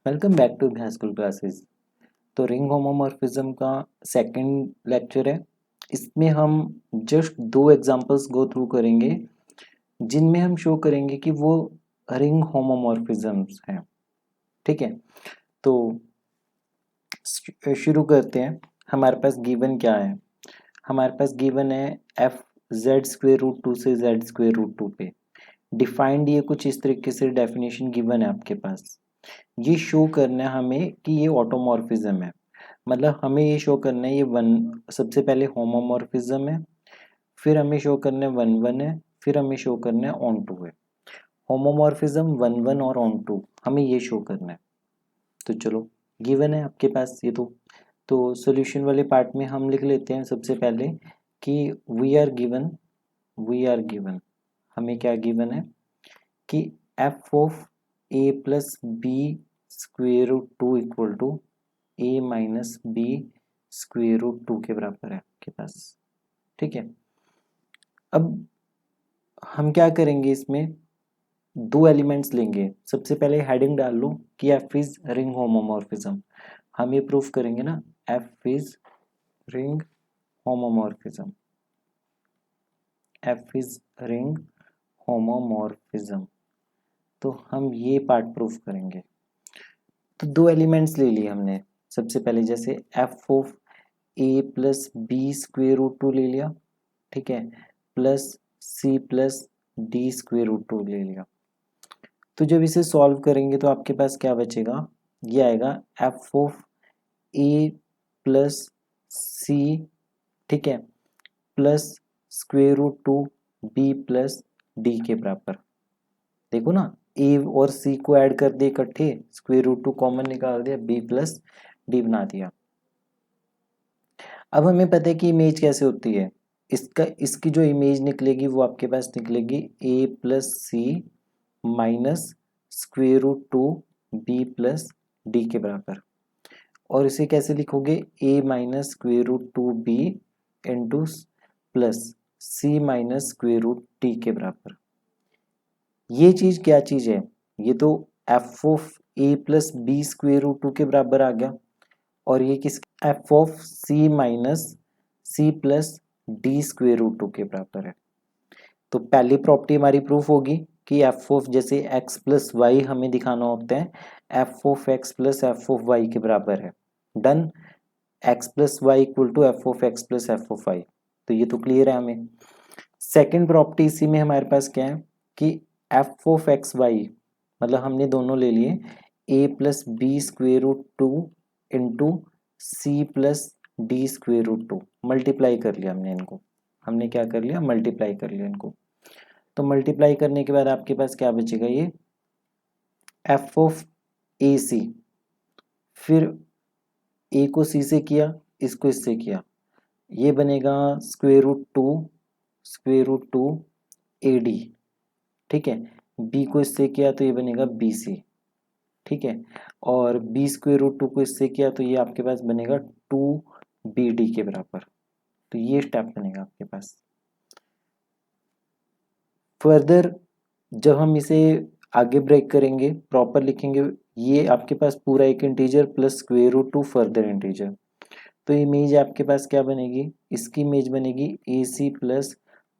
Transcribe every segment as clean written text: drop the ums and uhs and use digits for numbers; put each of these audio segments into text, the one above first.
Welcome back to high school classes. तो ring homomorphism का second lecture है। इसमें हम जस्ट दो एग्जांपल्स गो थ्रू करेंगे जिनमें हम शो करेंगे कि वो रिंग होमोमॉर्फिज्म्स हैं। ठीक है, तो शुरू करते हैं। हमारे पास गिवन क्या है? हमारे पास गिवन है f Z square root two से जेड स्क्वेयर रूट टू पे डिफाइंड। ये कुछ इस तरीके से डेफिनेशन गिवन है आपके पास। ये शो करना है हमें कि ये ऑटोमॉर्फिज्म है, मतलब हमें ये शो करना है ये वन, सबसे पहले होमोमॉर्फिज्म है, फिर हमें शो करना है वन वन है, फिर हमें शो करना है ऑन टू है। होमोमॉर्फिज्म वन वन और ऑन टू हमें ये शो करना है। तो चलो, गिवन है आपके पास ये तो सॉल्यूशन वाले पार्ट में हम लिख लेते हैं सबसे पहले कि वी आर गिवन हमें क्या गिवन है कि F of A plus B square root two equal to a minus b square root two के बराबर है आपके पास। ठीक है, अब हम क्या करेंगे, इसमें दो एलिमेंट्स लेंगे। सबसे पहले हेडिंग डाल लो कि एफ इज रिंग होमोमॉर्फिज्म। हम ये प्रूफ करेंगे ना, F is ring homomorphism, F is ring homomorphism. तो हम ये पार्ट प्रूफ करेंगे। तो दो एलिमेंट्स ले लिए हमने। सबसे पहले जैसे f of A plus B square root two ले लिया, ठीक है, plus c plus D square root two ले लिया। तो जब इसे सॉल्व करेंगे तो आपके पास क्या बचेगा, ये आएगा f of A plus c, ठीक है, plus square root two B plus D के बराबर। देखो ना, ए और सी को ऐड कर दिए इकट्ठे, स्क्वेयर रूट टू कॉमन निकाल दिया, बी प्लस डी बना दिया। अब हमें पता है कि इमेज कैसे होती है। इसकी जो इमेज निकलेगी वो आपके पास निकलेगी A plus C minus square root two B plus D के बराबर। और इसे कैसे लिखोगे, A minus square root two B into plus C minus square root D के बराबर। ये चीज क्या चीज है, ये तो F of A plus B square root two के बराबर आ गया, और ये किस F of C minus C plus D square root two के बराबर है। तो पहली प्रॉपर्टी हमारी प्रूफ होगी कि एफ ऑफ जैसे एक्स प्लस वाई हमें दिखाना होता है, f of x plus F of Y के बराबर है। Done, x plus y equal to F of x plus F of y. तो ये तो क्लियर है हमें। सेकेंड प्रॉपर्टी इसी में हमारे पास क्या है कि एफ ऑफ एक्स वाई, मतलब हमने दोनों ले लिए A plus B square root two into C plus D square root two, multiply कर लिया हमने इनको। हमने क्या कर लिया, मल्टीप्लाई कर लिया इनको। तो मल्टीप्लाई करने के बाद आपके पास क्या बचेगा, ये एफ ऑफ ए सी, फिर ए को सी से किया, इसको इससे किया, ये बनेगा स्क्वेयर रूट टू ए डी, ठीक है। बी को इससे किया तो ये बनेगा बी सी, ठीक है। और बी स्क्वेयर रूट टू को इससे किया तो ये आपके पास बनेगा टू बी डी के बराबर। तो ये स्टेप बनेगा आपके पास। फर्दर जब हम इसे आगे ब्रेक करेंगे, प्रॉपर लिखेंगे, ये आपके पास पूरा एक integer plus square root two further integer. तो इमेज आपके पास क्या बनेगी, इसकी इमेज बनेगी A C plus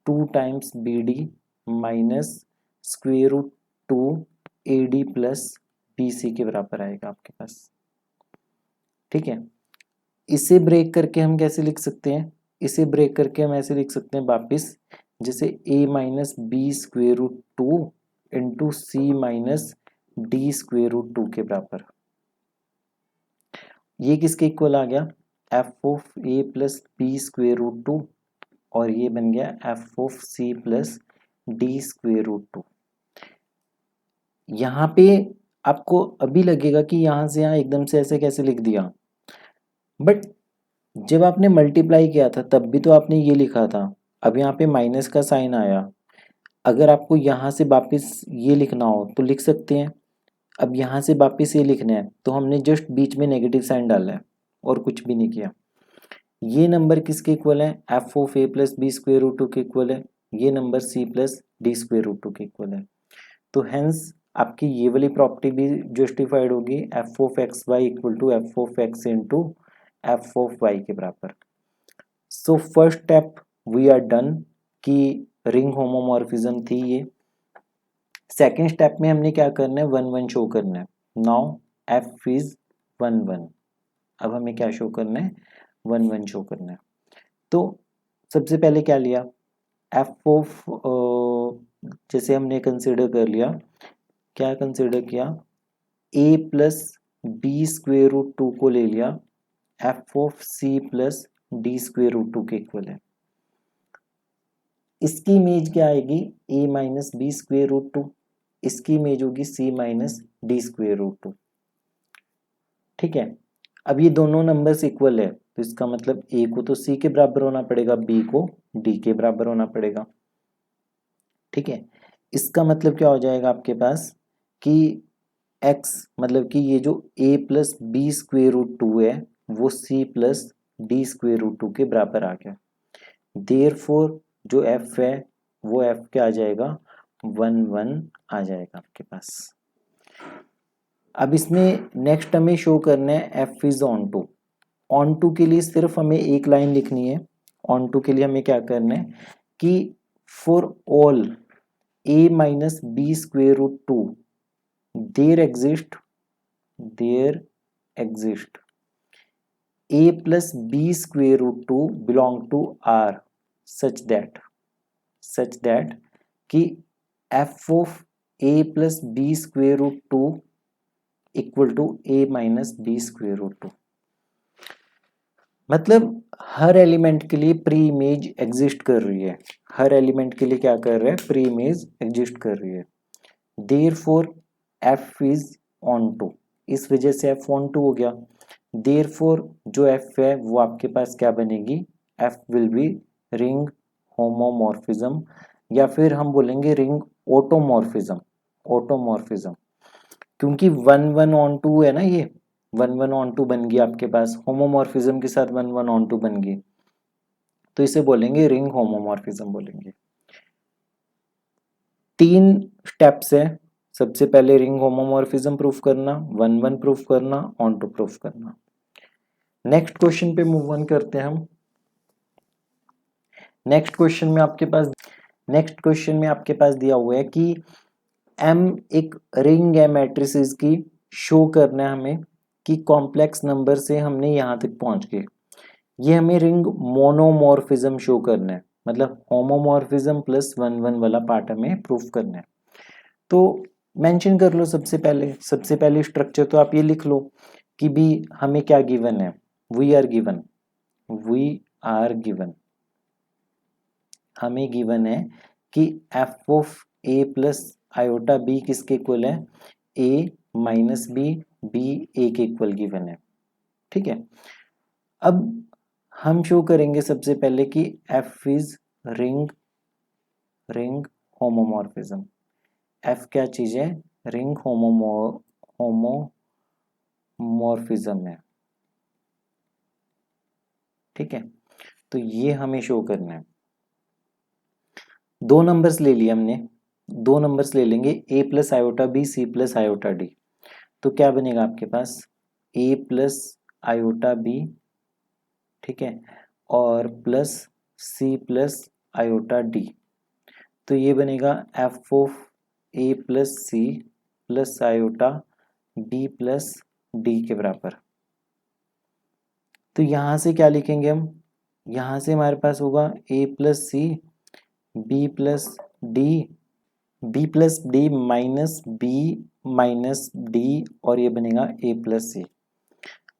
two times B D minus square root two A D plus B C के बराबर आएगा आपके पास। ठीक है, इसे ब्रेक करके हम कैसे लिख सकते हैं, इसे ब्रेक करके हम ऐसे लिख सकते हैं वापिस, जैसे a minus b square root two into c minus d square root two के बराबर। ये किसके इक्वल आ गया, f of A plus B square root two, और ये बन गया f of C plus D square root two. यहाँ पे आपको अभी लगेगा कि यहाँ से यहाँ एकदम से ऐसे कैसे लिख दिया, बट जब आपने मल्टीप्लाई किया था तब भी तो आपने ये लिखा था। अब यहाँ पे माइनस का साइन आया, अगर आपको यहाँ से वापस ये लिखना हो तो लिख सकते हैं। अब यहाँ से वापस ये लिखना है तो हमने जस्ट बीच में नेगेटिव साइन डाला है और कुछ भी नहीं किया। ये नंबर किसके इक्वल है, f of A plus B square root two के इक्वल है। ये number c plus D square root two के इक्वल है। तो हेंस आपकी ये वाली प्रॉपर्टी भी जस्टिफाइड होगी, f of x y equal to F of x into F of Y के बराबर। So first step we are done कि रिंग होमोमॉर्फिज्म थी ये। सेकेंड स्टेप में हमने क्या करना है, 1 1 शो करना है। Now F is 1 1। अब हमें क्या शो करना है, 1 1 शो करना है। तो सबसे पहले क्या लिया, एफ ऑफ जैसे हमने कंसिडर कर लिया, क्या कंसिडर किया, a plus B square root 2 को ले लिया, f of C plus D square root 2 के इक्वल है। इसकी इमेज क्या आएगी, a minus b square root 2, इसकी इमेज होगी c minus d square root 2। ठीक है, अब ये दोनों नंबर्स इक्वल है, तो इसका मतलब ए को तो सी के बराबर होना पड़ेगा, बी को डी के बराबर होना पड़ेगा। ठीक है, इसका मतलब क्या हो जाएगा आपके पास कि x मतलब कि ये जो a plus B square root 2 है वो c plus D square root 2 के बराबर आ गया। देयरफॉर जो f है वो f क्या आ जाएगा, 1 1 आ जाएगा आपके पास। अब इसमें नेक्स्ट हमें शो करना है f is onto. Onto के लिए सिर्फ हमें एक लाइन लिखनी है। ऑन टू के लिए हमें क्या करना है कि for all a minus b square root 2 there exist a plus b square root 2 belong to R such that कि f of a plus b square root 2 equal to a minus b square root 2। मतलब हर element के लिए pre image exist कर रही है, हर element के लिए क्या कर रहा है, प्री इमेज एग्जिस्ट कर रही है। Therefore f is onto, इस वजह से f ऑन टू हो गया। देयरफॉर जो f है वो आपके पास क्या बनेगी, f will be ring homomorphism, या फिर हम बोलेंगे रिंग ऑटोमॉर्फिज्म, क्योंकि 1 1 ऑन टू है ना, ये 1 1 ऑन टू बन गई आपके पास, होमोमॉर्फिज्म के साथ 1 1 ऑन टू बन गई, तो इसे बोलेंगे रिंग होमोमॉर्फिज्म बोलेंगे। 3 स्टेप्स है, सबसे पहले रिंग होमोमॉर्फिज्म प्रूफ करना, 1 1 प्रूफ करना, ऑन टू प्रूफ करना। नेक्स्ट क्वेश्चन पे मूव ऑन करते हैं हम। नेक्स्ट क्वेश्चन में आपके पास दिया हुआ है कि m एक रिंग है मैट्रिसेस की, शो करना है हमें कि कॉम्प्लेक्स नंबर से हमने यहां तक पहुंच गए। ये हमें रिंग मोनोमॉर्फिज्म शो करना है, मतलब होमोमॉर्फिज्म प्लस 1 1 वाला पार्ट हमें प्रूफ करना है। तो मेंशन कर लो सबसे पहले स्ट्रक्चर तो आप ये लिख लो कि भी हमें क्या गिवन है, वी आर गिवन हमें गिवन है कि F of A plus iota b किसके इक्वल है, a minus B, B a के इक्वल गिवन है। ठीक है, अब हम शो करेंगे सबसे पहले कि F is ring homomorphism. F क्या चीज है, रिंग होमोमॉर्फिज्म है। ठीक है, तो ये हमें शो करना है। दो नंबर्स ले लिए हमने, दो नंबर्स ले लेंगे, a plus iota b, c plus iota d. तो क्या बनेगा आपके पास, a प्लस आयोटा बी, ठीक है, और plus c plus iota d. तो ये बनेगा F of A plus c plus iota B plus D के बराबर। तो यहां से क्या लिखेंगे हम, यहां से हमारे पास होगा a plus c, b plus d minus b minus d, और ये बनेगा a प्लस सी।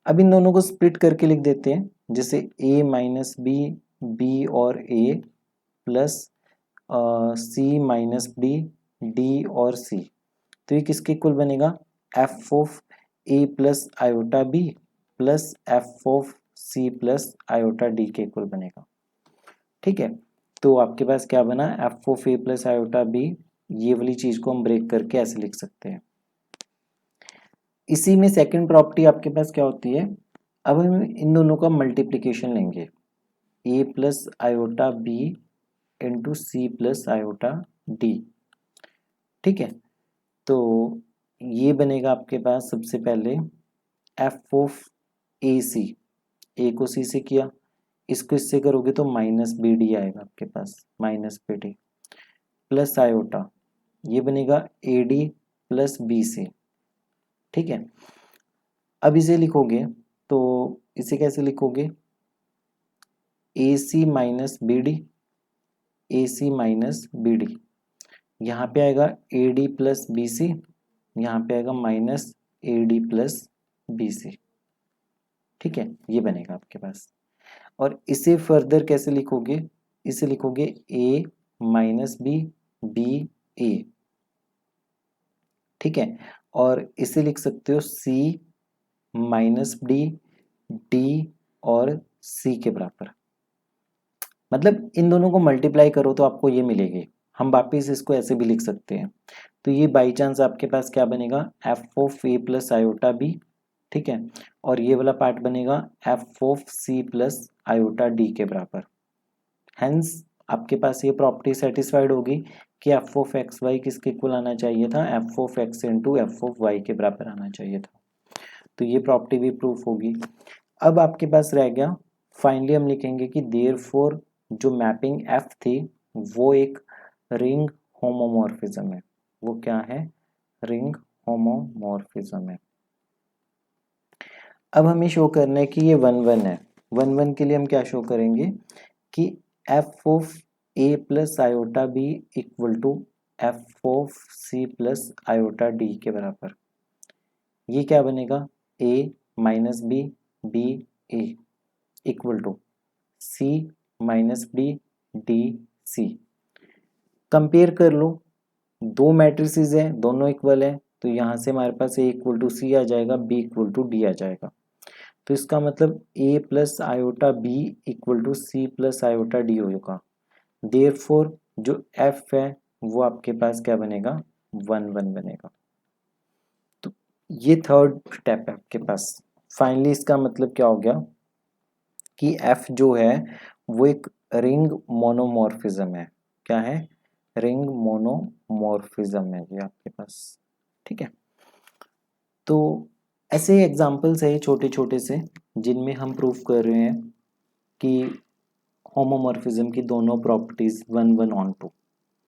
अब इन दोनों को स्प्लिट करके लिख देते हैं, जैसे a माइनस बी, बी और a plus C minus D, D और सी। तो ये किसके इक्वल बनेगा, F of A plus iota B plus F of C plus iota D के इक्वल बनेगा। ठीक है, तो आपके पास क्या बना, F of A plus iota B, ये वाली चीज को हम ब्रेक करके ऐसे लिख सकते हैं। इसी में सेकंड प्रॉपर्टी आपके पास क्या होती है, अब हम इन दोनों का मल्टीप्लिकेशन लेंगे, A plus iota B into C plus iota D. ठीक है, तो ये बनेगा आपके पास सबसे पहले एफ ऑफ ए सी, ए को सी से किया, इसको इससे करोगे तो माइनस बी डी आएगा आपके पास, minus B D plus iota, ये बनेगा A D plus B C. ठीक है, अब इसे लिखोगे तो इसे कैसे लिखोगे, A C minus B D, A C minus B D, यहाँ पे आएगा A D plus B C, यहाँ पे आएगा minus A D plus B C. ठीक है, ये बनेगा आपके पास। और इसे फर्दर कैसे लिखोगे, इसे लिखोगे ए माइनस बी, बी ए। ठीक है, और इसे लिख सकते हो सी माइनस डी, डी और सी के बराबर। मतलब इन दोनों को मल्टीप्लाई करो तो आपको ये मिलेगी, हम वापिस इसको ऐसे भी लिख सकते हैं। तो ये बाई चांस आपके पास क्या बनेगा, F of A plus iota B. ठीक है, और ये वाला पार्ट बनेगा F of C plus iota D के बराबर। हेंस आपके पास ये प्रॉपर्टी सेटिस्फाइड होगी कि एफ ऑफ एक्स वाई किसके इक्वल आना चाहिए था, F of x into F of Y के बराबर आना चाहिए था। तो ये प्रॉपर्टी भी प्रूफ होगी। अब आपके पास रह गया, फाइनली हम लिखेंगे कि देयरफॉर जो मैपिंग एफ थी वो एक रिंग होमोमॉर्फिज्म है। वो क्या है, रिंग होमोमॉर्फिज्म है। अब हमें शो करना है कि ये 1 1 है। 1 1 के लिए हम क्या शो करेंगे कि F of A plus iota B equal to F of C plus iota D के बराबर। ये क्या बनेगा, A minus B, B A equal to C minus D, D C. Compare कर लो, दो मैट्रिसेस है, दोनों इक्वल है, तो यहाँ से हमारे पास ए इक्वल टू सी आ जाएगा, बी इक्वल टू डी आ जाएगा। तो इसका मतलब A plus iota B equal to C plus iota D होगा। देयरफॉर जो एफ है वो आपके पास क्या बनेगा, 1 1 बनेगा। तो ये थर्ड स्टेप है आपके पास। फाइनली इसका मतलब क्या हो गया कि एफ जो है वो एक रिंग मोनोमॉर्फिज्म है। क्या है, रिंग मोनोमॉर्फिज्म है ये आपके पास। ठीक है, तो ऐसे एग्जाम्पल्स है छोटे छोटे से जिनमें हम प्रूफ कर रहे हैं कि होमोमॉर्फिज्म की दोनों प्रॉपर्टीज 1 1 ऑन 2।